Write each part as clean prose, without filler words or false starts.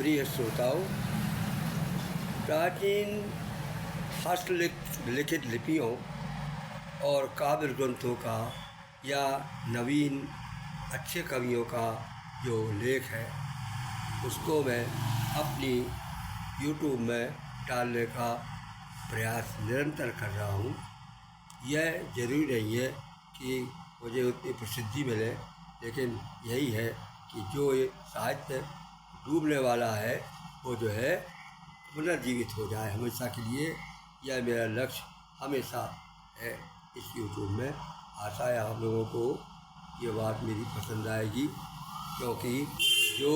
प्रिय श्रोताओं, प्राचीन हस्तलिखित लिपियों और काव्य ग्रंथों का या नवीन अच्छे कवियों का जो लेख है उसको मैं अपनी YouTube में डालने का प्रयास निरंतर कर रहा हूँ। यह ज़रूरी नहीं है कि मुझे उतनी प्रसिद्धि मिले, लेकिन यही है कि जो ये साहित्य डूबने वाला है वो जो है पुनर्जीवित हो जाए हमेशा के लिए। यह मेरा लक्ष्य हमेशा है इस YouTube में। आशा है आप लोगों को ये बात मेरी पसंद आएगी, क्योंकि जो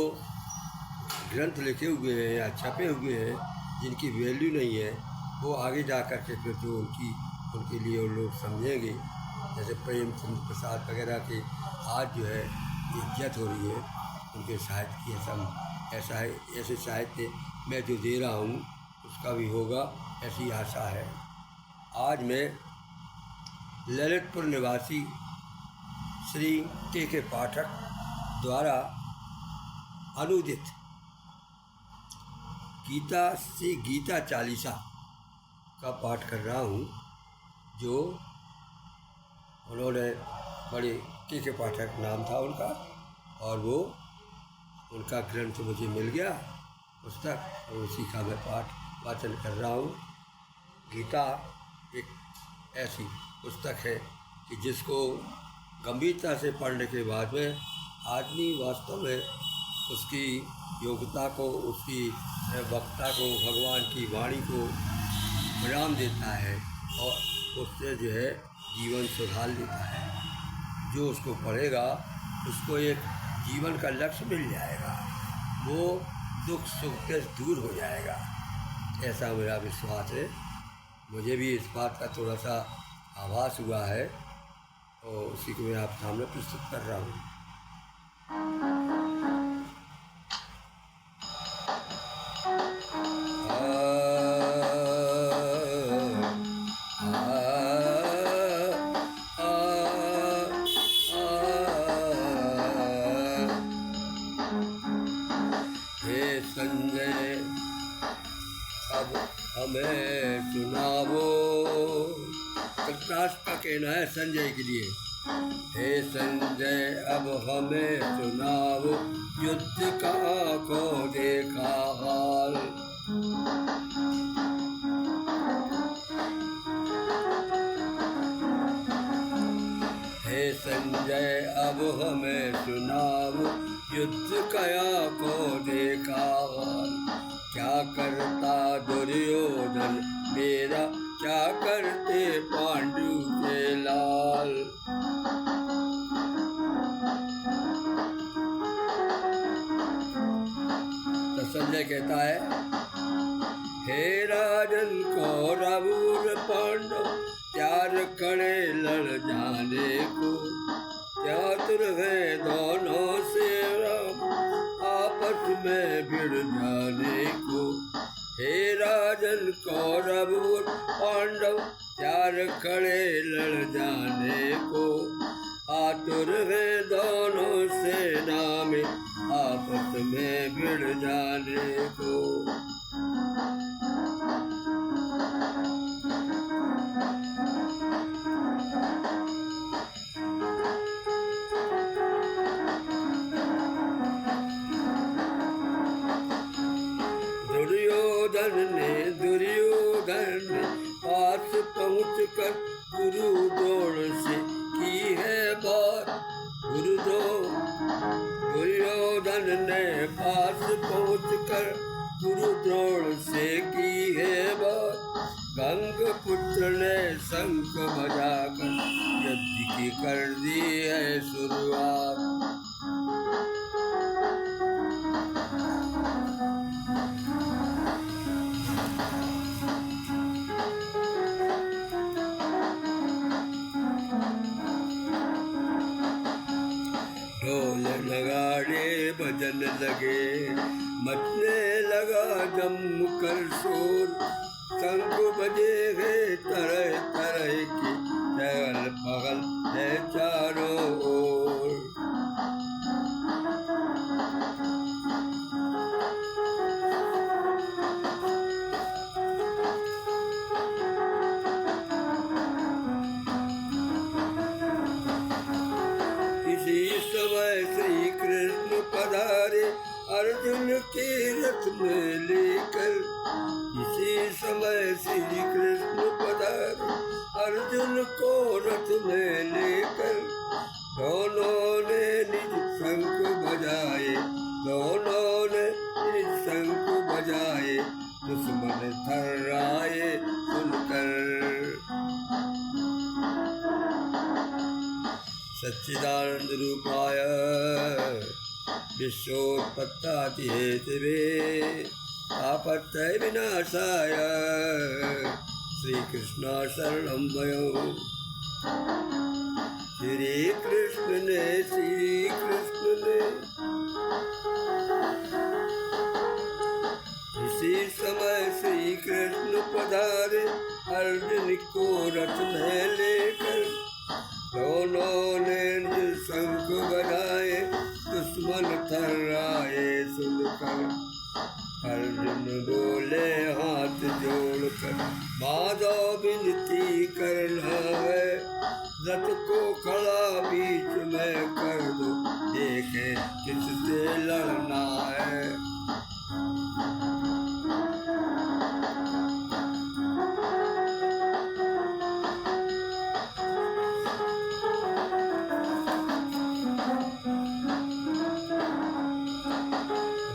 ग्रंथ लिखे हुए हैं या छपे हुए हैं जिनकी वैल्यू नहीं है, वो आगे जा कर के फिर जो उनके लिए वो लोग समझेंगे, जैसे प्रेमचंद्र प्रसाद वगैरह के आज जो है इज्जत हो रही है उनके साहित्य की। ऐसे साहित्य मैं जो दे रहा हूँ उसका भी होगा, ऐसी आशा है। आज मैं ललितपुर निवासी श्री के पाठक द्वारा अनुदित गीता से गीता चालीसा का पाठ कर रहा हूँ, जो उन्होंने बड़े के पाठक नाम था उनका, और वो उनका ग्रंथ मुझे मिल गया पुस्तक, और उसी का मैं पाठ वाचन कर रहा हूँ। गीता एक ऐसी पुस्तक है कि जिसको गंभीरता से पढ़ने के बाद में आदमी वास्तव में उसकी योग्यता को, उसकी वक्ता को, भगवान की वाणी को विराम देता है और उससे जो है जीवन सुधार लेता है। जो उसको पढ़ेगा उसको एक जीवन का लक्ष्य मिल जाएगा, वो दुख सुख से दूर हो जाएगा, ऐसा मेरा विश्वास है। मुझे भी इस बात का थोड़ा सा आभास हुआ है और उसी को मैं आप सामने प्रस्तुत कर रहा हूँ। हे संजय अब हमें सुनावो, कृतराष्ट्र का कहना है संजय के लिए। हे संजय अब हमें सुनावो, युद्ध का को देखा हाल। हे संजय अब हमें सुनावो, युद्ध कया को देखा हाल। क्या करता दुर्योधन मेरा, क्या करते पांडु के लाल। तो संजय कहता है, हे राजन कौरव और पांडव, त्यार खड़े लड़ जाने को। त्यातुर है दोनों से आपस में भिड़ जाने को। हे राजन कौरव और पांडव, त्यार खड़े लड़ जाने को। आतुर है दोनों सेना में आपस में भिड़ जाने को। दुर्योधन ने पास पहुँच कर गुरु द्रोण से की है बात। दुर्योधन ने पास पहुँच कर गुरु द्रोण से की है बात। गंग पुत्र ने शंख बजाकर युद्ध की कर दी है शुरुआत। ढोल नगाड़े बजन लगे, मचने लगा जम कर शोर। शंख बजे है तरह तरह की, चहल पहल है चारों ओर। पधारे अर्जुन के रथ में लेकर। इसी समय श्री कृष्ण पधारे अर्जुन को रथ में लेकर। दोनों ने निज शंख बजाए, दोनों ने निज शंख बजाए, दुश्मन थर्राए सुनकर। सच्चिदानंद रूपाय विश्वोत्पत्त्यादिहेतवे तापत्रय विनाशाय श्री कृष्ण शरणं वयम्। श्री कृष्ण ने इसी समय श्री कृष्ण पधारे अर्जुन को रथ में लेकर। दोनों ने शंख बजाए, दुश्मन थर्राए सुनकर। अर्जुन बोले हाथ जोड़कर, माधव विनती करना है, रथ को खड़ा बीच में कर दो, देखे किससे लड़ना है।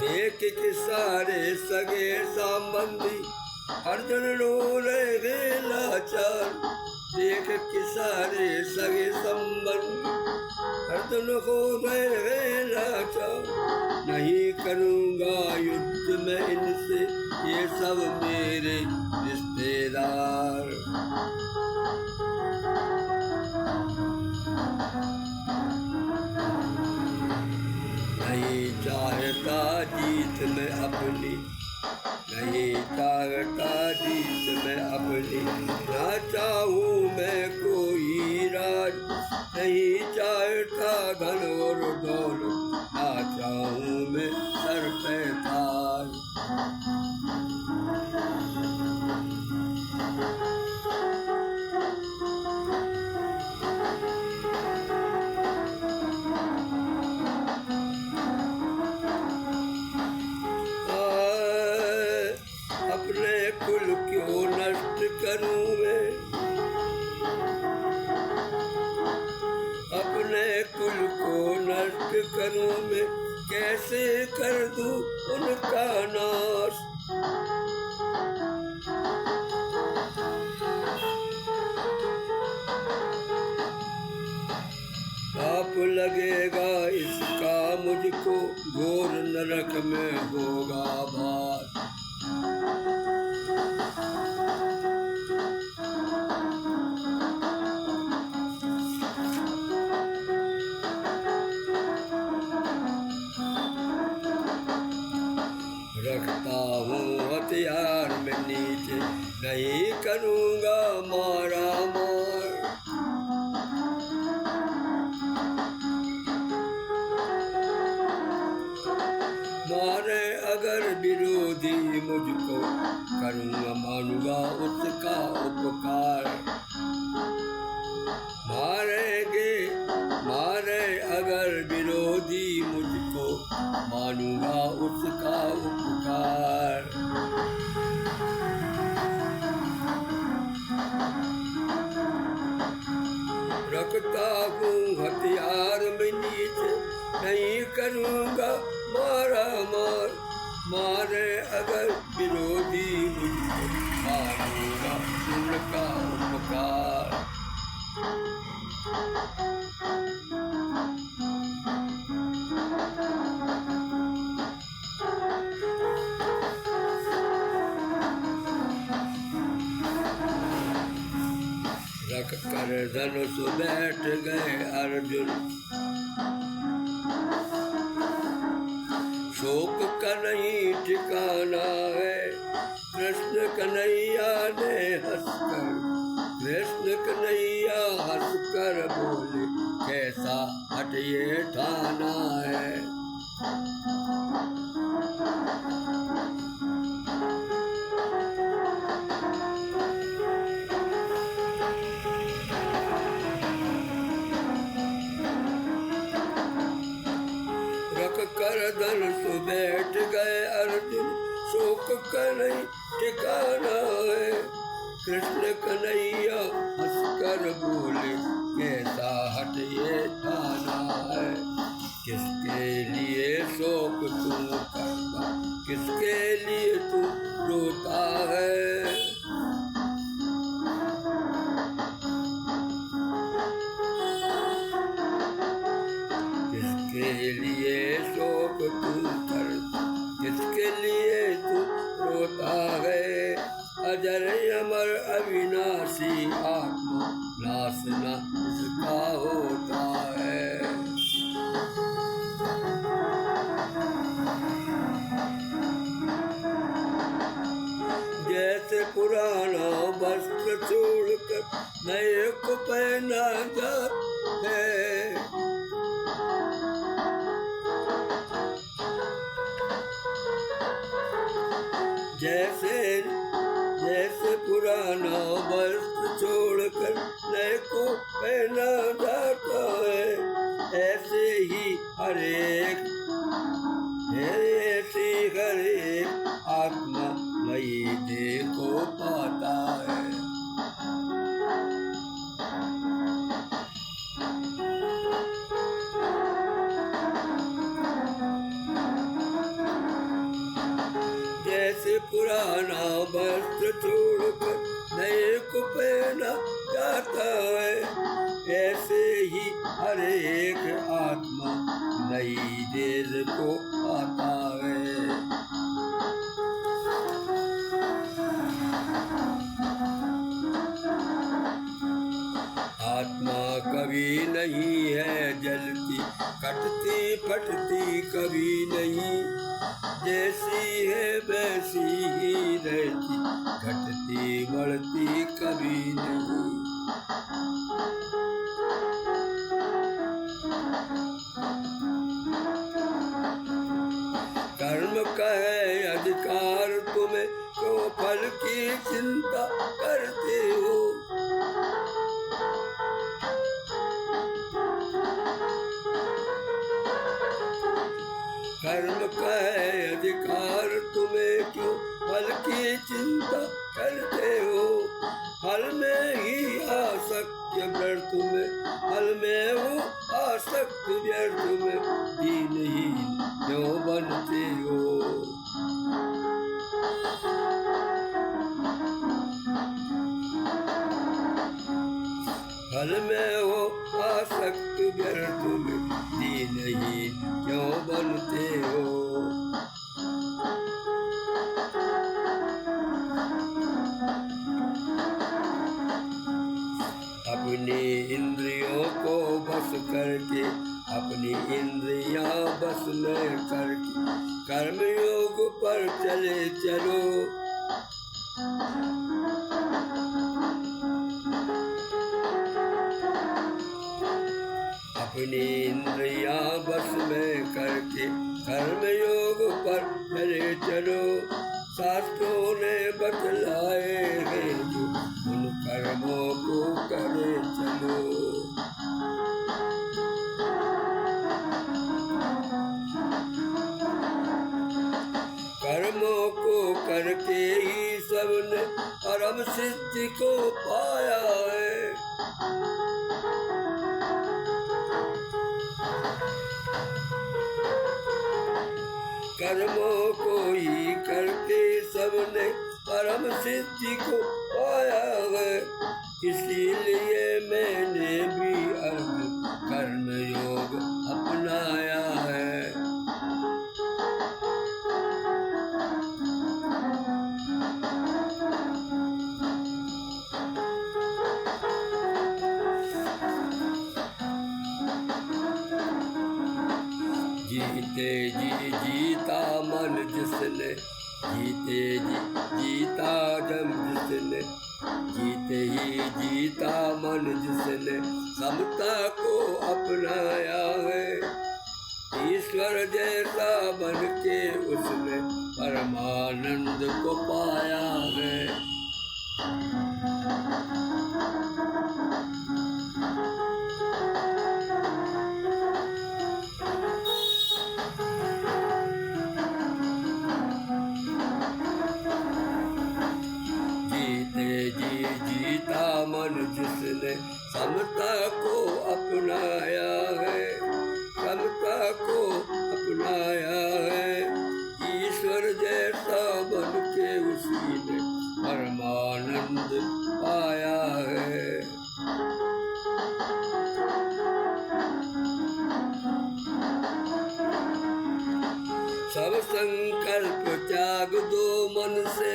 देख के सारे सगे संबंधी अर्जुन रो रहे लाचार। देख के सारे सगे संबंधी अर्जुन हो रहे लाचार। नहीं करूँगा युद्ध में इनसे, ये सब मेरे रिश्तेदार। नहीं चाहता जीत में अपनी, नहीं चाहता जीत में अपनी, ना चाहूँ मैं कोई राज। नहीं चाहता धन और दौलत, ना चाहूँ मैं सर पे ताज। अपने कुल क्यों नष्ट करूं मैं, अपने कुल को नष्ट करूं मैं, कैसे कर दूं उनका नाश। पाप लगेगा इसका मुझको, घोर नरक में होगा भार। रखता हूँ हथियार में नीचे, नहीं करूँगा मारा मार। मारे अगर विरोधी मुझको, करूँगा मानूंगा उसका उपकार। मारे अगर विरोधी मुझको, मानूंगा उसका उपकार। रखता हूँ हथियार में नीचे, नहीं करूँगा मारा मार। मारे अगर विरोधी मुझको, मानूंगा उनका उपकार। रख कर धनुष बैठ गए अर्जुन, शोक का नहीं ठिकाना है। कृष्ण कन्हैया ने हंसकर, कृष्ण कन्हैया हंसकर बोले, कैसा हट ये ठाना है। कर धन सो बैठ गए अर्जुन, शोक का नहीं ठिकाना है। कृष्ण कन्हैया हंसकर बोले, कैसा हट ये ठाना है। किसके लिए शोक तू करता, किसके लिए तू रोता है। किसके लिए शोक तू करता, किसके लिए तू रोता है। अजर अमर अविनाशी आत्मा, नाश न इसका होता है। जैसे पुराना वस्त्र छोड़कर नए को पहना जाता है, जैसे जैसे पुराना वस्त्र छोड़कर नए को पहना जाता है, ऐसे ही हरेक आत्मा नई देह को पाता है। जैसे पुराना वस्त्र छोड़कर नए को पहना जाता है, ऐसे ही हर एक आत्मा नई देह को पाता है। आत्मा कभी नहीं है जलती, कटती फटती कभी नहीं, जैसी है वैसी ही रहती, घटती बढ़ती कभी नहीं। कर्म का है अधिकार तुम्हें, तो फल की चिंता करते हो। कर्म का है अधिकार तुम्हें, क्यों फल की चिंता करते हो। फल में ही आसक्त व्यर्थ में, फल में वो आसक्त व्यर्थ में, दीनहीन क्यों बनते हो। फल में हो आसक्त व्यर्थ में, दीनहीन क्यों बनते हो। अपनी इंद्रियों को बस करके, अपनी इंद्रियां बस में करके, कर्मयोग पर चले चलो। अपनी इंद्रियां बस में करके, कर्मयोग पर चले चलो। शास्त्रों ने बतलाए हैं जो, उन कर्मों को करे चलो। कर्मों को करके ही सबने परम सिद्धि को पाया है। कर्मों को ही करके सबने परम सिद्धि को पाया है। इसीलिए मैंने भी कर्म योग अपनाया है। जीते जी जीता मन जिसने, जीते जी जीता जम जिसने, जीते ही जीता मन जिसने, समता को अपनाया है। ईश्वर जैसा बन के उसने परमानंद को पाया है। सब संकल्प त्याग दो मन से,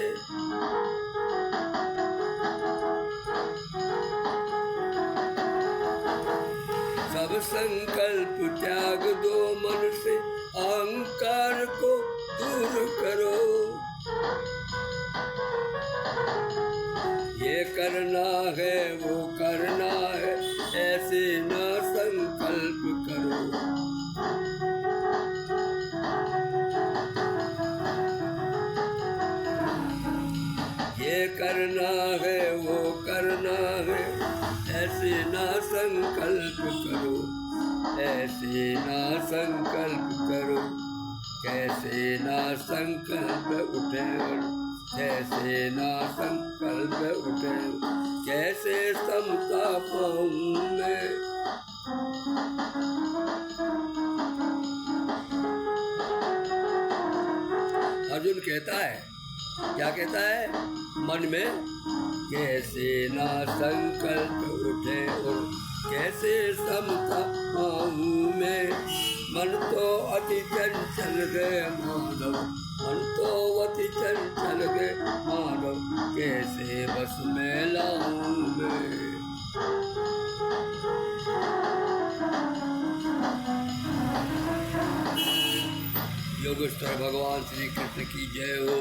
सब संकल्प त्याग दो मन से, अहंकार को दूर करो। ये करना है वो करना है, ऐसे ना संकल्प करो। ये करना है वो करना है, ऐसे ना संकल्प करो, ऐसे ना संकल्प करो। कैसे ना संकल्प उठे, कैसे ना संकल्प उठे, कैसे समता पाऊं मैं। अर्जुन कहता है, क्या कहता है मन में, कैसे ना संकल्प उठे और कैसे समता पाऊं मैं। मन तो अति चंचल गए माधव, मन तो अति चंचल गए माधव, कैसे बस में लाऊं मैं। योगेश्वर भगवान श्री कृष्ण की जय हो।